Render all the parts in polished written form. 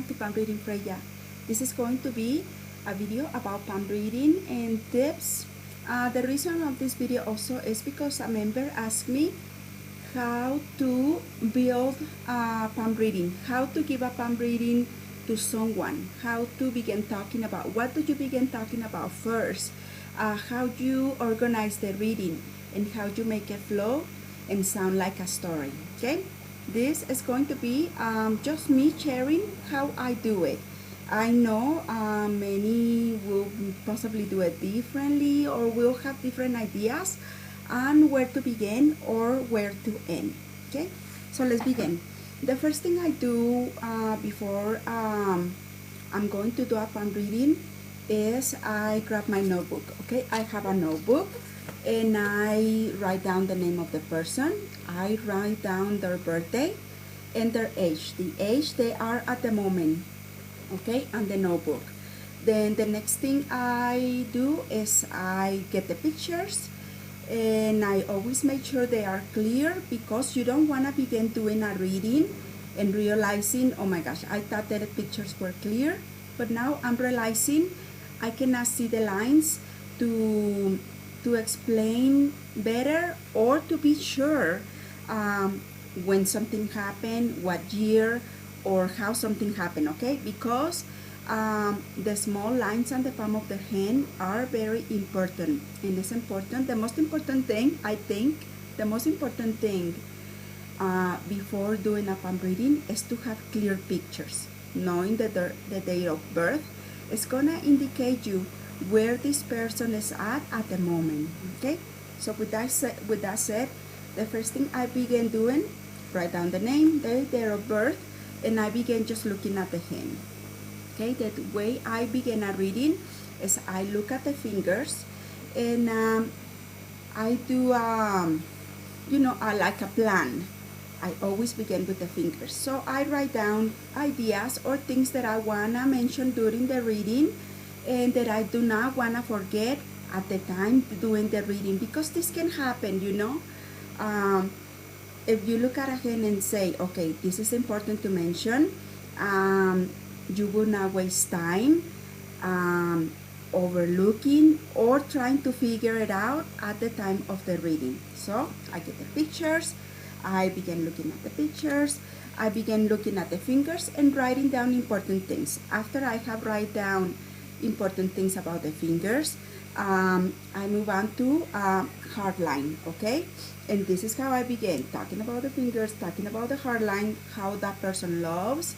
to palm reading Freyja. This is going to be a video about palm reading and tips. The reason of this video also is because a member asked me how to build a palm reading, how to give a palm reading to someone, how to begin talking about, what do you begin talking about first, how you organize the reading, and how you make it flow and sound like a story. Okay, this is going to be just me sharing how I do it. I know many will possibly do it differently or will have different ideas on where to begin or where to end. Okay, so let's begin. The first thing I do before I'm going to do a palm reading is I grab my notebook. Okay, I have a notebook and I write down the name of the person. I write down their birthday and their age, the age they are at the moment, okay, on the notebook. Then the next thing I do is I get the pictures, and I always make sure they are clear, because you don't want to begin doing a reading and realizing, oh my gosh, I thought that the pictures were clear, but now I'm realizing I cannot see the lines to explain better or to be sure when something happened, what year, or how something happened, okay? Because the small lines on the palm of the hand are very important, and it's important. The most important thing, I think, the most important thing before doing a palm reading is to have clear pictures. Knowing the date of birth is gonna indicate you where this person is at the moment. Okay, so with that said, the first thing I begin doing, write down the name, the date of birth, and I begin just looking at the hand. Okay, the way I begin a reading is I look at the fingers, and I do like a plan. I always begin with the fingers, so I write down ideas or things that I wanna mention during the reading and that I do not wanna forget at the time doing the reading, because this can happen, if you look at a hand and say, okay, this is important to mention, you will not waste time overlooking or trying to figure it out at the time of the reading. So I get the pictures, I begin looking at the pictures, I begin looking at the fingers and writing down important things. After I have write down important things about the fingers, I move on to hard line, okay? And this is how I begin, talking about the fingers, talking about the hard line, how that person loves,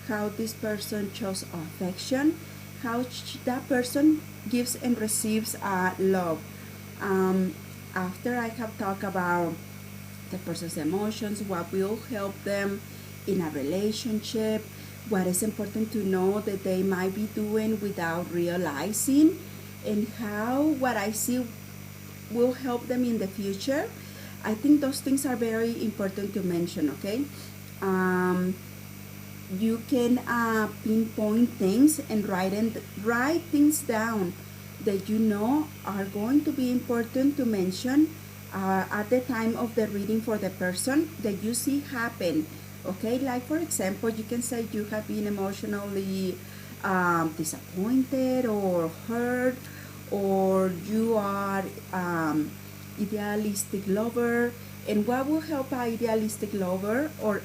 how this person shows affection, how that person gives and receives love. After I have talked about the person's emotions, what will help them in a relationship, what is important to know that they might be doing without realizing, and how what I see will help them in the future. I think those things are very important to mention, okay? You can pinpoint things and write things down that you know are going to be important to mention at the time of the reading for the person that you see happen. Okay, like for example, you can say you have been emotionally disappointed or hurt, or you are idealistic lover, and what will help an idealistic lover, or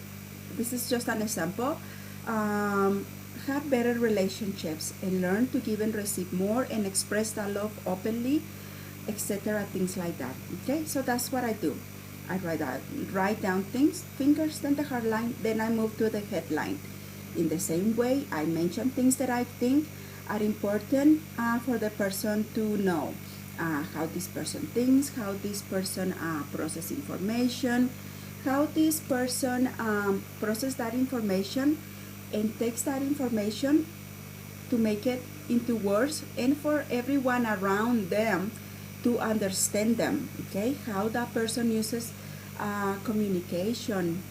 this is just an example, have better relationships and learn to give and receive more and express that love openly, etc., things like that. Okay, so that's what I do. I write down things, fingers, then the hard line, then I move to the headline. In the same way, I mention things that I think are important for the person to know. How this person thinks, how this person processes information, how this person processes that information and takes that information to make it into words and for everyone around them to understand them, okay? How that person uses communication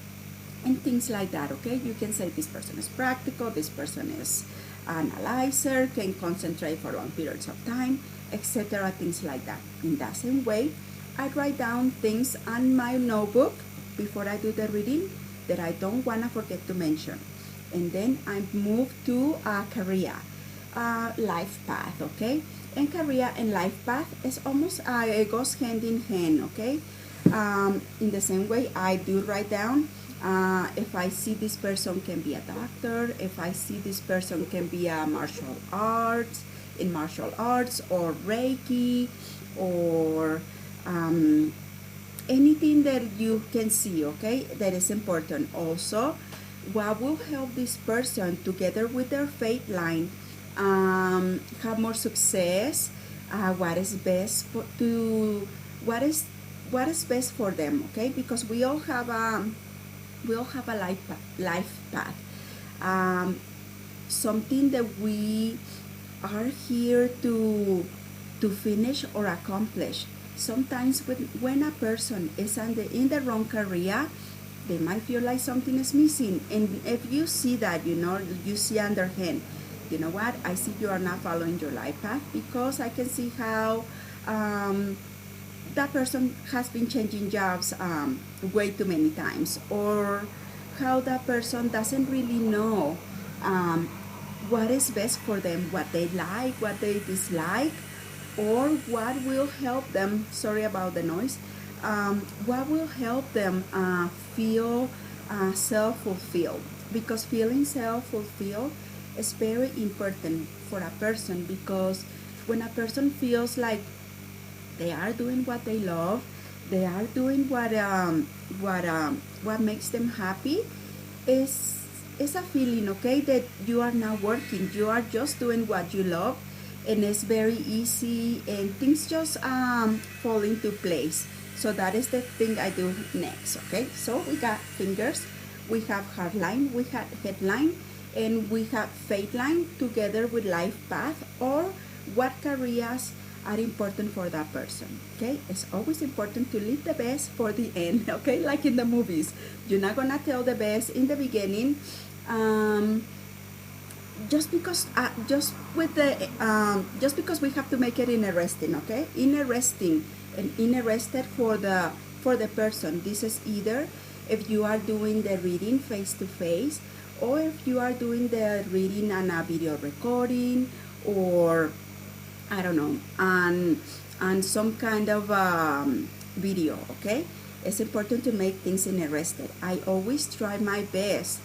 and things like that, okay? You can say this person is practical, this person is an analyzer, can concentrate for long periods of time, etc., things like that. In that same way, I write down things on my notebook before I do the reading that I don't want to forget to mention. and then I move to career, life path, okay? And career and life path is almost, it goes hand in hand, okay? In the same way, I do write down if I see this person can be a doctor, if I see this person can be a martial arts, in martial arts, or Reiki, or anything that you can see, okay, that is important. Also, what will help this person together with their faith line have more success, what is best to what is best for them, okay, because we all have a life path, something that we are here to finish or accomplish. Sometimes when a person is in the wrong career, they might feel like something is missing. And if you see that, you see underhand, you know what, I see you are not following your life path, because I can see how that person has been changing jobs way too many times, or how that person doesn't really know what is best for them, what they like, what they dislike, or what will help them, sorry about the noise, what will help them feel self-fulfilled, because feeling self-fulfilled is very important for a person, because when a person feels like they are doing what they love, they are doing what makes them happy, is a feeling, okay, that you are not working, you are just doing what you love, and it's very easy, and things just fall into place. So that is the thing I do next, okay? So we got fingers, we have heart line, we have headline, and we have faith line together with life path, or what careers are important for that person, okay? It's always important to leave the best for the end, okay? Like in the movies, you're not gonna tell the best in the beginning, just because just because we have to make it interesting, okay? Interesting and interested for the person. This is either if you are doing the reading face to face, or if you are doing the reading on a video recording, or I don't know, on some kind of video, okay? It's important to make things interested. I always try my best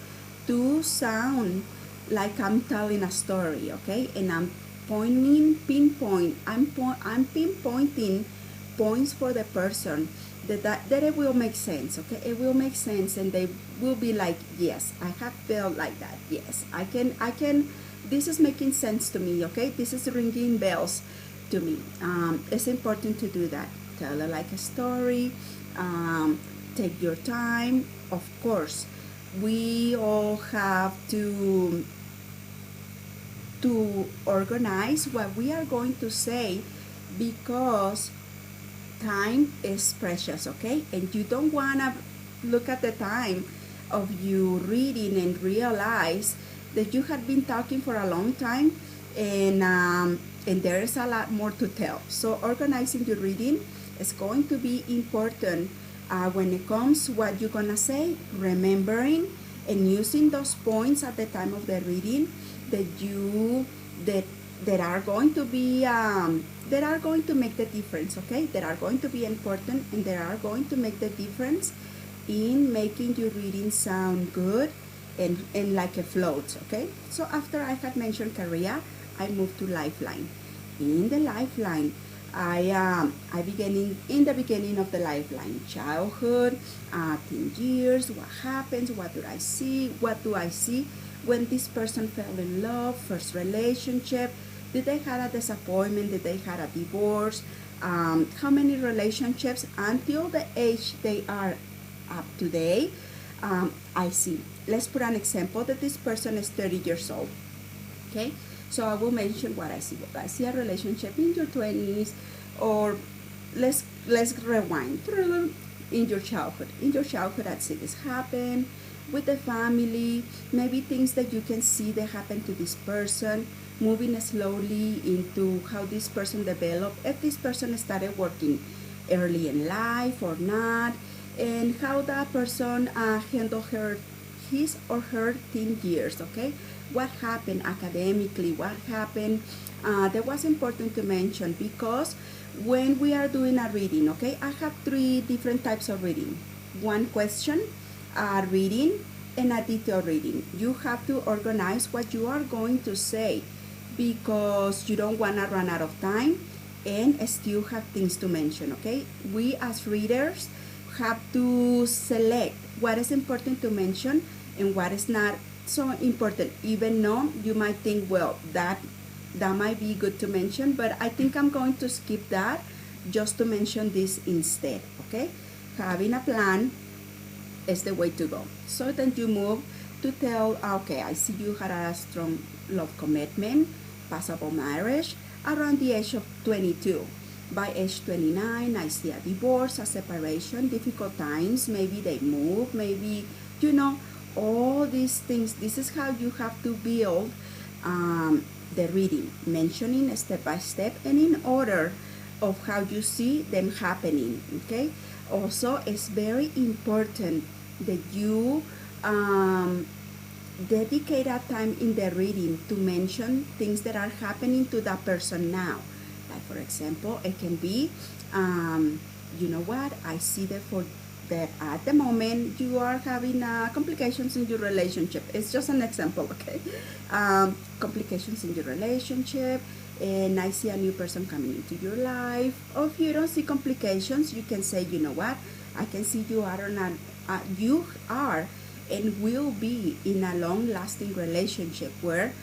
to sound like I'm telling a story, okay? And I'm pinpointing points for the person that it will make sense, okay? It will make sense, and they will be like, yes, I have felt like that. Yes, I can. This is making sense to me, okay? This is ringing bells to me. It's important to do that. Tell it like a story. Take your time. Of course, we all have to organize what we are going to say, because time is precious, okay? And you don't want to look at the time of you reading and realize that you have been talking for a long time, and there is a lot more to tell. So organizing your reading is going to be important when it comes what you're gonna say, remembering and using those points at the time of the reading that are going to be that are going to make the difference, okay? That are going to be important, and that are going to make the difference in making your reading sound good and like a float, okay? So after I had mentioned career, I moved to lifeline. In the lifeline, I began in the beginning of the lifeline, childhood, teen years, what happens, what do I see when this person fell in love, first relationship, did they have a disappointment, did they have a divorce, how many relationships until the age they are up today. I see. Let's put an example that this person is 30 years old, okay? So I will mention what I see. I see a relationship in your 20s, or let's rewind. In your childhood. In your childhood, I see this happen with the family, maybe things that you can see that happen to this person, moving slowly into how this person developed, if this person started working early in life or not, and how that person handled his or her teen years, okay? What happened academically, what happened, that was important to mention because when we are doing a reading, okay, I have three different types of reading. One question, a reading, and a detailed reading. You have to organize what you are going to say because you don't want to run out of time and still have things to mention, okay? We as readers have to select what is important to mention and what is not so important, even though you might think, well, that might be good to mention, but I think I'm going to skip that just to mention this instead, okay? Having a plan is the way to go. So then you move to tell, okay, I see you had a strong love commitment, possible marriage around the age of 22. By age 29, I see a divorce, a separation, difficult times, maybe they move, maybe, you know, all these things. This is how you have to build the reading, mentioning step by step and in order of how you see them happening, okay? Also, it's very important that you dedicate that time in the reading to mention things that are happening to that person now. Like for example, it can be, you know what, I see that for that at the moment you are having complications in your relationship. It's just an example, okay? Complications in your relationship, and I see a new person coming into your life. Or if you don't see complications, you can say, you know what, I can see you are you are and will be in a long-lasting relationship where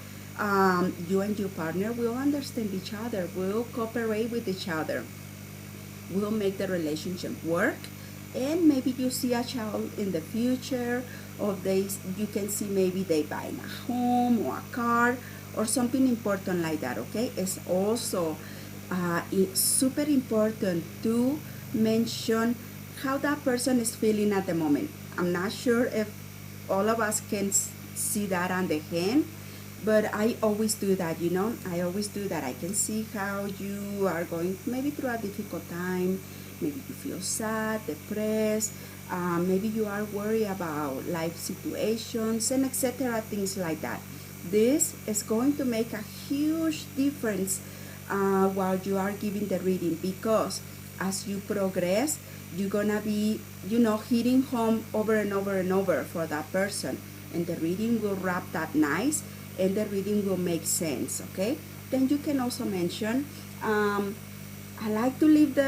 you and your partner will understand each other, will cooperate with each other, will make the relationship work, and maybe you see a child in the future, or you can see maybe they buying a home or a car or something important like that, okay? It's also it's super important to mention how that person is feeling at the moment. I'm not sure if all of us can see that on the hand, but I always do that, you know. I always do that. I can see how you are going maybe through a difficult time. Maybe you feel sad, depressed. Maybe you are worried about life situations and etc. Things like that. This is going to make a huge difference while you are giving the reading, because as you progress, you're gonna be, you know, hitting home over and over and over for that person, and the reading will wrap that nice, and the reading will make sense, okay? Then you can also mention, I like to leave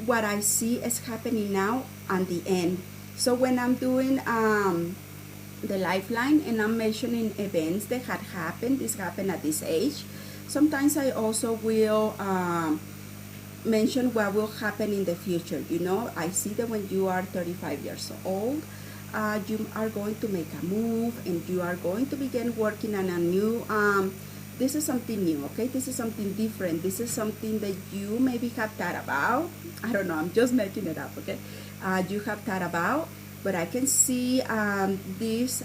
what I see is happening now on the end. So when I'm doing the lifeline and I'm mentioning events that had happened, this happened at this age, sometimes I also will mention what will happen in the future. You know, I see that when you are 35 years old, you are going to make a move and you are going to begin working on a new, this is something new, okay? This is something different. This is something that you maybe have thought about. I don't know, I'm just making it up, okay? You have thought about, but I can see this,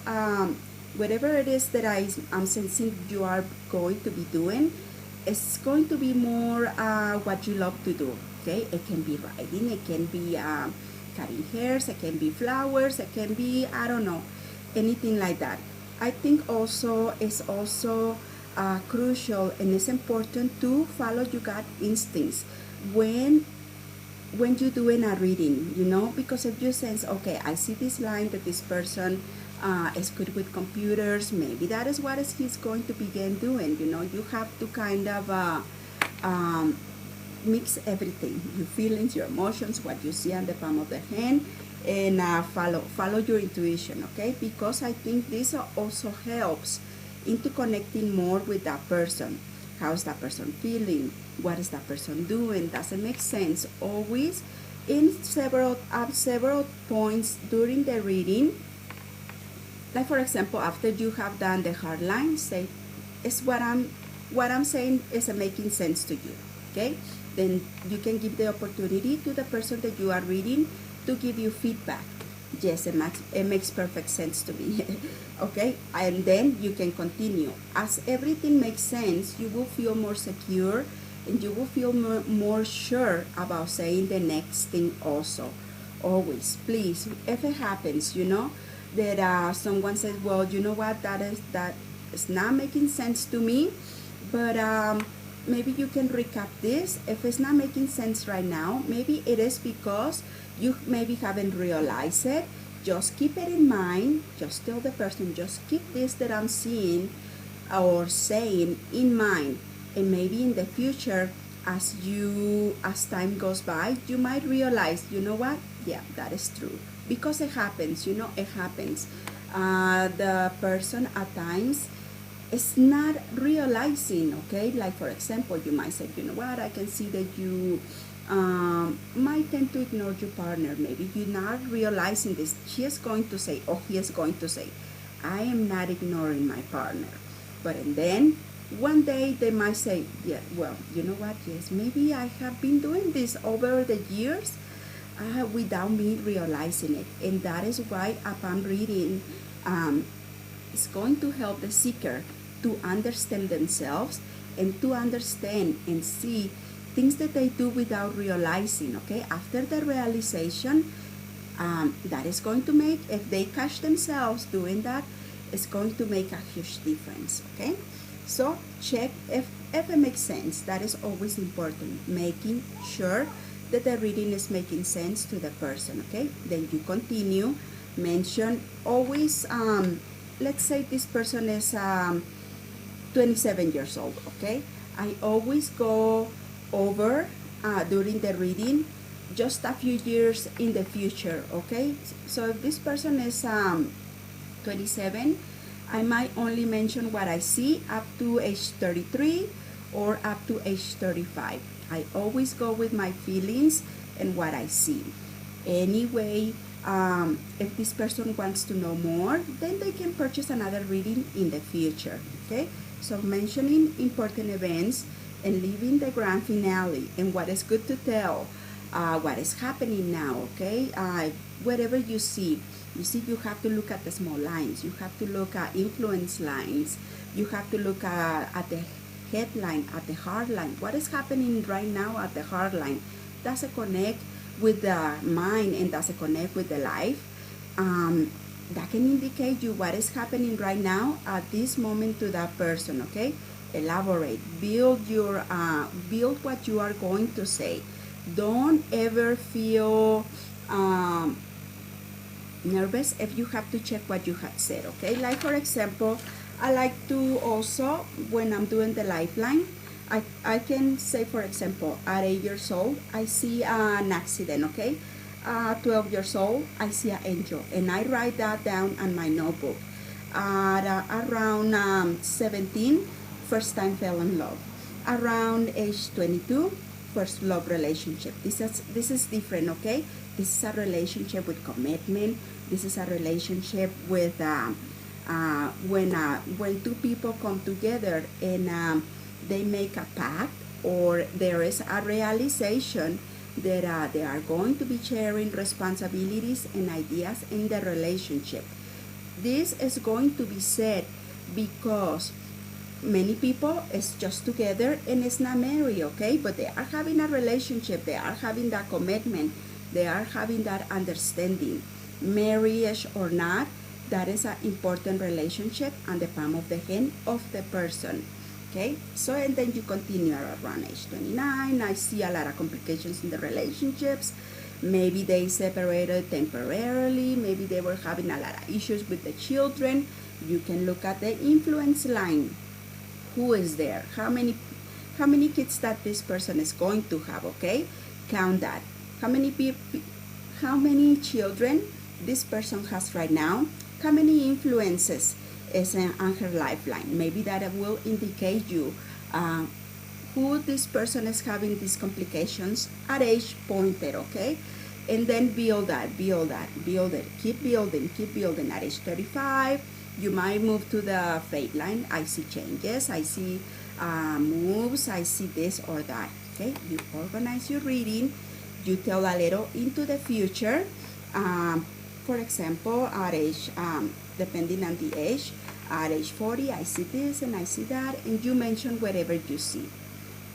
whatever it is that I'm sensing you are going to be doing, it's going to be more what you love to do, okay? It can be writing, it can be cutting hairs, it can be flowers, it can be, I don't know, anything like that. I think also it's also crucial and it's important to follow your gut instincts when you're doing a reading, you know, because if you sense, okay, I see this line that this person is good with computers, maybe that is what he's going to begin doing, you know. You have to kind of mix everything, your feelings, your emotions, what you see on the palm of the hand, and follow your intuition, okay? Because I think this also helps into connecting more with that person. How is that person feeling? What is that person doing? Does it make sense? Always in several points during the reading, like for example, after you have done the hard line, say, is what I'm saying is making sense to you, okay? Then you can give the opportunity to the person that you are reading to give you feedback. Yes, it makes perfect sense to me. Okay, and then you can continue. As everything makes sense, you will feel more secure and you will feel more sure about saying the next thing also. Always, please, if it happens, you know, that someone says, well, you know what, that is not making sense to me, but maybe you can recap this. If it's not making sense right now, maybe it is because you maybe haven't realized it. Just keep it in mind. Just tell the person, just keep this that I'm seeing or saying in mind, and maybe in the future, as time goes by, you might realize, you know what, yeah, that is true, because it happens, it happens. The person at times is not realizing, okay, like for example, you might say, you know what, I can see that you might tend to ignore your partner. Maybe you're not realizing this. She is going to say, or he is going to say, I am not ignoring my partner. But and then one day they might say, yeah, well, you know what, yes, maybe I have been doing this over the years without me realizing it. And that is why a palm reading is going to help the seeker to understand themselves and to understand and see things that they do without realizing, okay? After the realization, that is going to make, if they catch themselves doing that, it's going to make a huge difference, okay? So check if it makes sense. That is always important, making sure that the reading is making sense to the person, okay? Then you continue, mention always, let's say this person is 27 years old, okay? I always go over during the reading just a few years in the future, okay? So if this person is 27, I might only mention what I see up to age 33 or up to age 35. I always go with my feelings and what I see. Anyway, if this person wants to know more, then they can purchase another reading in the future, okay? So mentioning important events and leaving the grand finale and what is good to tell, what is happening now, okay? Whatever you see, you have to look at the small lines. You have to look at influence lines. You have to look at the headline, at the hard line. What is happening right now at the hard line? Does it connect with the mind and does it connect with the life? That can indicate you what is happening right now at this moment to that person, okay? Elaborate, build what you are going to say. Don't ever feel nervous if you have to check what you have said, okay? Like for example, I like to also, when I'm doing the lifeline, I can say, for example, at 8 years old, I see an accident, okay? 12 years old, I see an angel, and I write that down on my notebook. At around 17, first time fell in love. Around age 22, first love relationship. This is different, okay? This is a relationship with commitment. This is a relationship with when two people come together and they make a pact, or there is a realization that they are going to be sharing responsibilities and ideas in the relationship. This is going to be said because many people is just together and it's not married, okay? But they are having a relationship, they are having that commitment, they are having that understanding. Marriage or not, that is an important relationship on the palm of the hand of the person, okay? So, and then you continue around age 29. I see a lot of complications in the relationships. Maybe they separated temporarily. Maybe they were having a lot of issues with the children. You can look at the influence line. Who is there? How many kids that this person is going to have, okay? Count that. How many children this person has right now? How many influences is on her lifeline? Maybe that will indicate you who this person is having these complications at age pointed, okay? And then build it. Keep building. At age 35, you might move to the fate line. I see changes, I see moves, I see this or that, okay? You organize your reading, you tell a little into the future. For example, at age, depending on the age, at age 40, I see this and I see that, and you mention whatever you see.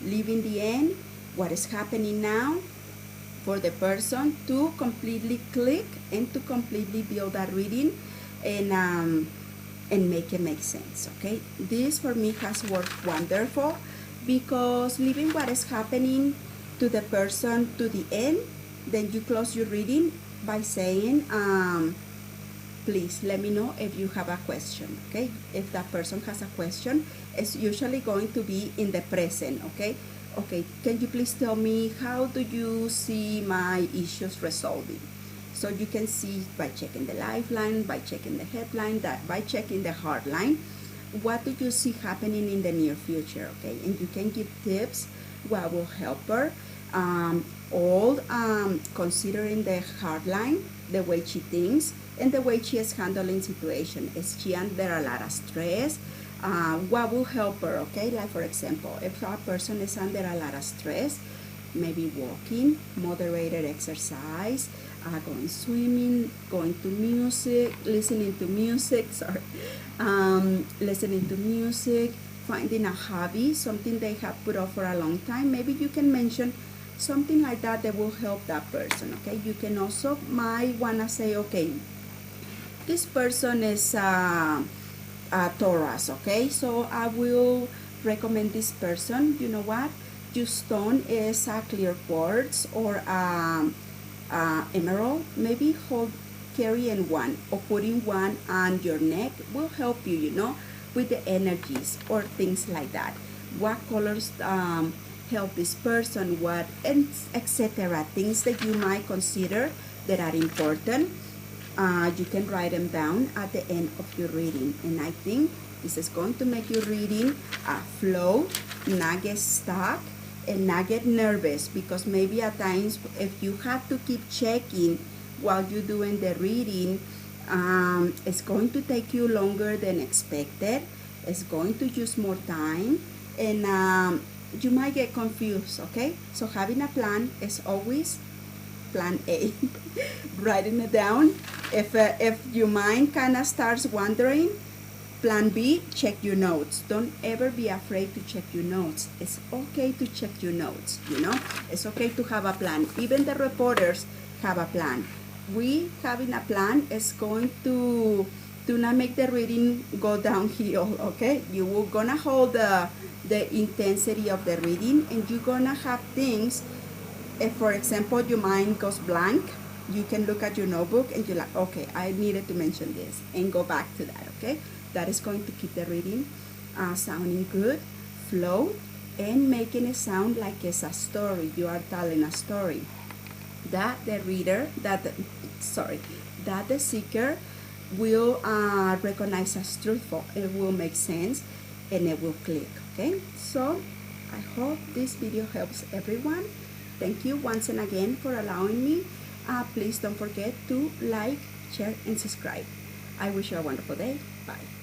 Leaving the end, what is happening now for the person to completely click and to completely build that reading and make it make sense. Okay, this for me has worked wonderful, because leaving what is happening to the person to the end, then you close your reading by saying, please let me know if you have a question. Okay, if that person has a question, it's usually going to be in the present. Okay, can you please tell me, how do you see my issues resolving? So you can see by checking the lifeline, by checking the headline, that by checking the hardline, what do you see happening in the near future? Okay, and you can give tips what will help her, all considering the hardline, the way she thinks, and the way she is handling situation. Is she under a lot of stress? What will help her? Okay, like for example, if a person is under a lot of stress, maybe walking, moderated exercise, going swimming, going to music, listening to music, listening to music, finding a hobby, something they have put off for a long time. Maybe you can mention something like that that will help that person. Okay, you can also might wanna say, okay, this person is Taurus. Okay, so I will recommend this person. You know what? Your stone is a clear quartz or emerald. Maybe carrying one or putting one on your neck will help you, with the energies or things like that. What colors help this person, what, and etc. Things that you might consider that are important. You can write them down at the end of your reading, and I think this is going to make your reading flow, not get stuck, and not get nervous, because maybe at times if you have to keep checking while you're doing the reading, it's going to take you longer than expected. It's going to use more time, and you might get confused. Okay, so having a plan is always plan A. Writing it down. If your mind kind of starts wandering, plan B, check your notes. Don't ever be afraid to check your notes. It's okay to check your notes, It's okay to have a plan. Even the reporters have a plan. We having a plan is going to not make the reading go downhill, okay? You will gonna hold the intensity of the reading, and you're gonna have things. If, for example, your mind goes blank, you can look at your notebook and you're like, okay, I needed to mention this, and go back to that, okay? That is going to keep the reading sounding good, flow, and making it sound like it's a story. You are telling a story that the reader, that the seeker will recognize as truthful. It will make sense, and it will click, okay? So I hope this video helps everyone. Thank you once and again for allowing me. Please don't forget to like, share, and subscribe. I wish you a wonderful day. Bye.